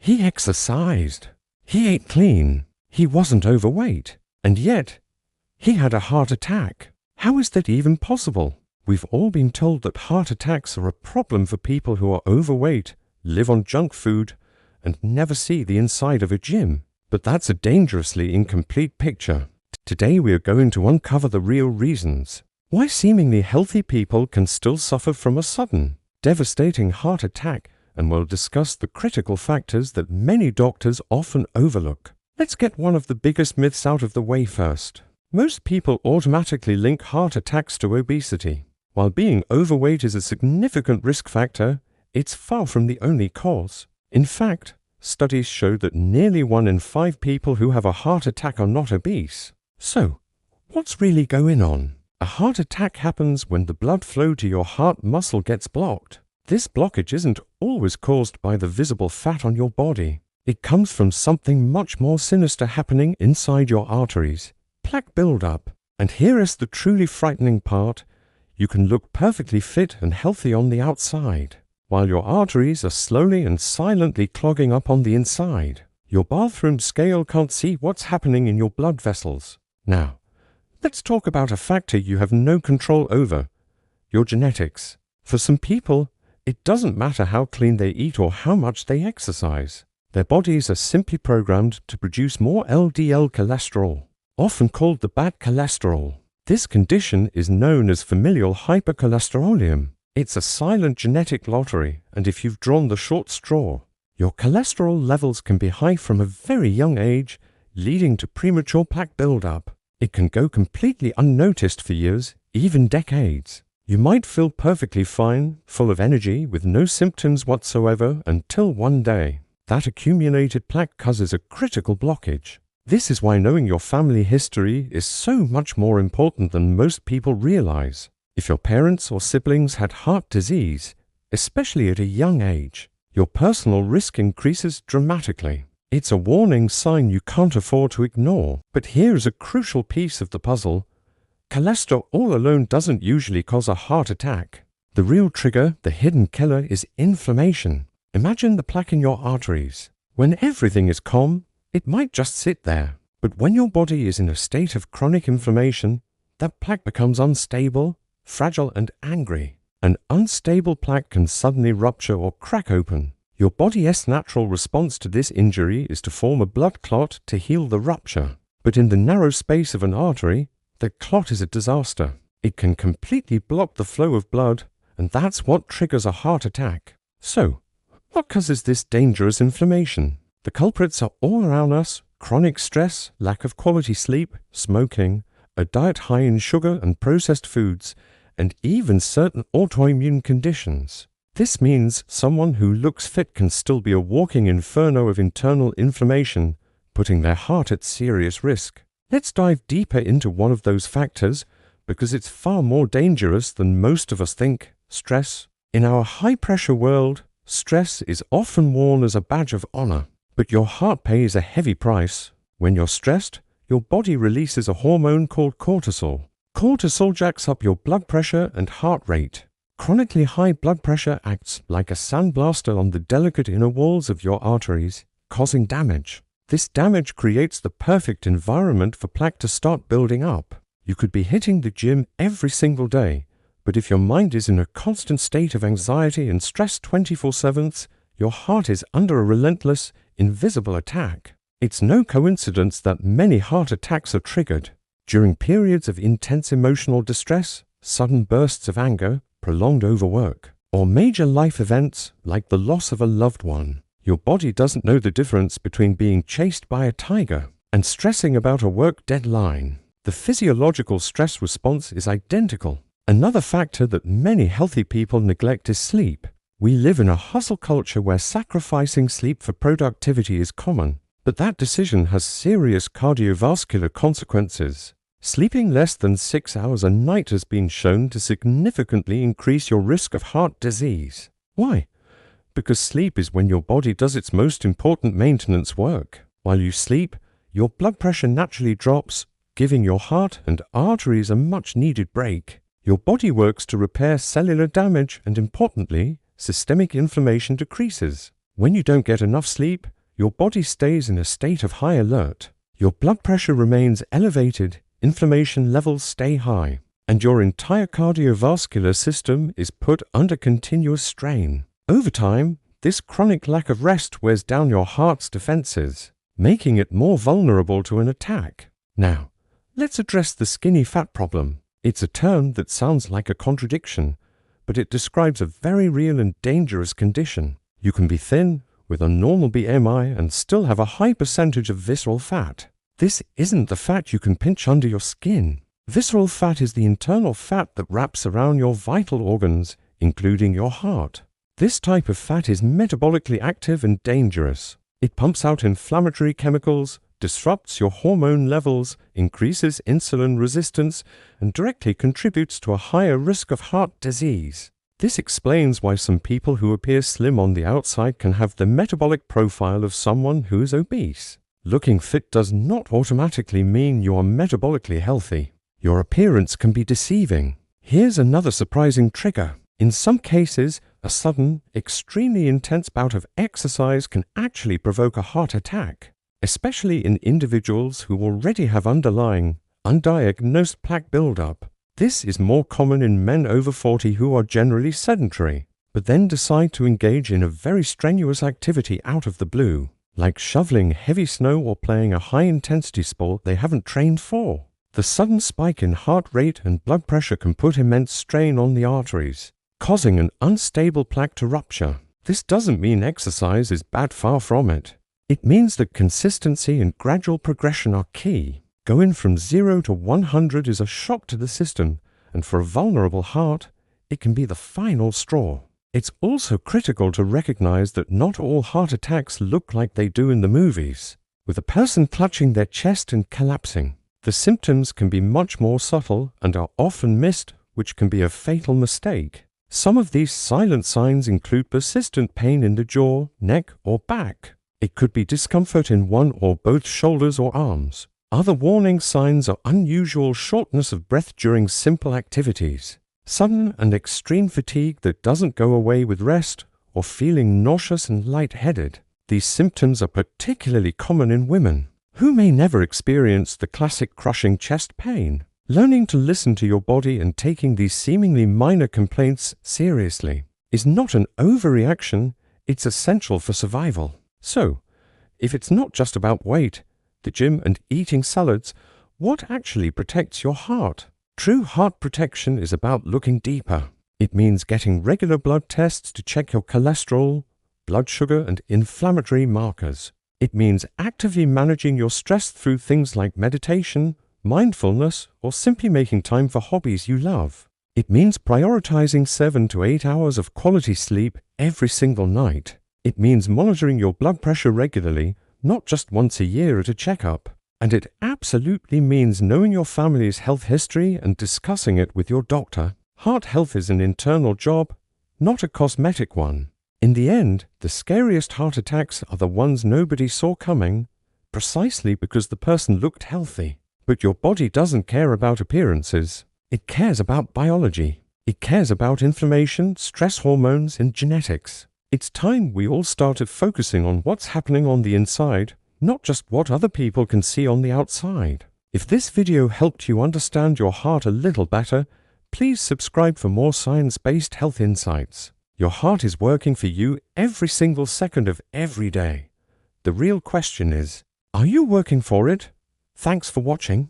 He exercised. He ate clean. He wasn't overweight. And yet, he had a heart attack. How is that even possible? We've all been told that heart attacks are a problem for people who are overweight, live on junk food, and never see the inside of a gym. But that's a dangerously incomplete picture. Today we are going to uncover the real reasons why seemingly healthy people can still suffer from a sudden, devastating heart attack, and we'll discuss the critical factors that many doctors often overlook. Let's get one of the biggest myths out of the way first. Most people automatically link heart attacks to obesity. While being overweight is a significant risk factor, it's far from the only cause. In fact, studies show that nearly 1 in 5 people who have a heart attack are not obese. So, what's really going on? A heart attack happens when the blood flow to your heart muscle gets blocked. This blockage isn't always caused by the visible fat on your body. It comes from something much more sinister happening inside your arteries: plaque buildup. And here is the truly frightening part: you can look perfectly fit and healthy on the outside, while your arteries are slowly and silently clogging up on the inside. Your bathroom scale can't see what's happening in your blood vessels. Now, let's talk about a factor you have no control over: your genetics. For some people, it doesn't matter how clean they eat or how much they exercise. Their bodies are simply programmed to produce more LDL cholesterol, often called the bad cholesterol. This condition is known as familial hypercholesterolemia. It's a silent genetic lottery, and if you've drawn the short straw, your cholesterol levels can be high from a very young age, leading to premature plaque buildup. It can go completely unnoticed for years, even decades. You might feel perfectly fine, full of energy, with no symptoms whatsoever, until one day that accumulated plaque causes a critical blockage. This is why knowing your family history is so much more important than most people realize. If your parents or siblings had heart disease, especially at a young age, your personal risk increases dramatically. It's a warning sign you can't afford to ignore. But here's a crucial piece of the puzzle: cholesterol alone doesn't usually cause a heart attack. The real trigger, the hidden killer, is inflammation. Imagine the plaque in your arteries. When everything is calm, it might just sit there. But when your body is in a state of chronic inflammation, that plaque becomes unstable, fragile, and angry. An unstable plaque can suddenly rupture or crack open. Your body's natural response to this injury is to form a blood clot to heal the rupture. But in the narrow space of an artery, the clot is a disaster. It can completely block the flow of blood, and that's what triggers a heart attack. So, what causes this dangerous inflammation? The culprits are all around us: chronic stress, lack of quality sleep, smoking, a diet high in sugar and processed foods, and even certain autoimmune conditions. This means someone who looks fit can still be a walking inferno of internal inflammation, putting their heart at serious risk. Let's dive deeper into one of those factors, because it's far more dangerous than most of us think: stress. In our high-pressure world, stress is often worn as a badge of honor. But your heart pays a heavy price. When you're stressed, your body releases a hormone called cortisol. Cortisol jacks up your blood pressure and heart rate. Chronically high blood pressure acts like a sandblaster on the delicate inner walls of your arteries, causing damage. This damage creates the perfect environment for plaque to start building up. You could be hitting the gym every single day, but if your mind is in a constant state of anxiety and stress 24/7, your heart is under a relentless, invisible attack. It's no coincidence that many heart attacks are triggered during periods of intense emotional distress, sudden bursts of anger, prolonged overwork, or major life events like the loss of a loved one. Your body doesn't know the difference between being chased by a tiger and stressing about a work deadline. The physiological stress response is identical. Another factor that many healthy people neglect is sleep. We live in a hustle culture where sacrificing sleep for productivity is common, but that decision has serious cardiovascular consequences. Sleeping less than 6 hours a night has been shown to significantly increase your risk of heart disease. Why? Because sleep is when your body does its most important maintenance work. While you sleep, your blood pressure naturally drops, giving your heart and arteries a much-needed break. Your body works to repair cellular damage, and importantly, systemic inflammation decreases. When you don't get enough sleep, your body stays in a state of high alert. Your blood pressure remains elevated, inflammation levels stay high, and your entire cardiovascular system is put under continuous strain. Over time, this chronic lack of rest wears down your heart's defenses, making it more vulnerable to an attack. Now, let's address the skinny fat problem. It's a term that sounds like a contradiction, but it describes a very real and dangerous condition. You can be thin, with a normal BMI, and still have a high percentage of visceral fat. This isn't the fat you can pinch under your skin. Visceral fat is the internal fat that wraps around your vital organs, including your heart. This type of fat is metabolically active and dangerous. It pumps out inflammatory chemicals, disrupts your hormone levels, increases insulin resistance, and directly contributes to a higher risk of heart disease. This explains why some people who appear slim on the outside can have the metabolic profile of someone who is obese. Looking fit does not automatically mean you are metabolically healthy. Your appearance can be deceiving. Here's another surprising trigger. In some cases, a sudden, extremely intense bout of exercise can actually provoke a heart attack, especially in individuals who already have underlying, undiagnosed plaque buildup. This is more common in men over 40 who are generally sedentary, but then decide to engage in a very strenuous activity out of the blue, like shoveling heavy snow or playing a high-intensity sport they haven't trained for. The sudden spike in heart rate and blood pressure can put immense strain on the arteries, causing an unstable plaque to rupture. This doesn't mean exercise is bad, far from it. It means that consistency and gradual progression are key. Going from 0 to 100 is a shock to the system, and for a vulnerable heart, it can be the final straw. It's also critical to recognize that not all heart attacks look like they do in the movies, with a person clutching their chest and collapsing. The symptoms can be much more subtle and are often missed, which can be a fatal mistake. Some of these silent signs include persistent pain in the jaw, neck, or back. It could be discomfort in one or both shoulders or arms. Other warning signs are unusual shortness of breath during simple activities, sudden and extreme fatigue that doesn't go away with rest, or feeling nauseous and lightheaded. These symptoms are particularly common in women, who may never experience the classic crushing chest pain. Learning to listen to your body and taking these seemingly minor complaints seriously is not an overreaction, it's essential for survival. So, if it's not just about weight, the gym and eating salads, what actually protects your heart? True heart protection is about looking deeper. It means getting regular blood tests to check your cholesterol, blood sugar, and inflammatory markers. It means actively managing your stress through things like meditation, mindfulness, or simply making time for hobbies you love. It means prioritizing 7 to 8 hours of quality sleep every single night. It means monitoring your blood pressure regularly, not just once a year at a checkup. And it absolutely means knowing your family's health history and discussing it with your doctor. Heart health is an internal job, not a cosmetic one. In the end, the scariest heart attacks are the ones nobody saw coming, precisely because the person looked healthy. But your body doesn't care about appearances. It cares about biology. It cares about inflammation, stress hormones, and genetics. It's time we all started focusing on what's happening on the inside, not just what other people can see on the outside. If this video helped you understand your heart a little better, please subscribe for more science-based health insights. Your heart is working for you every single second of every day. The real question is, are you working for it? Thanks for watching.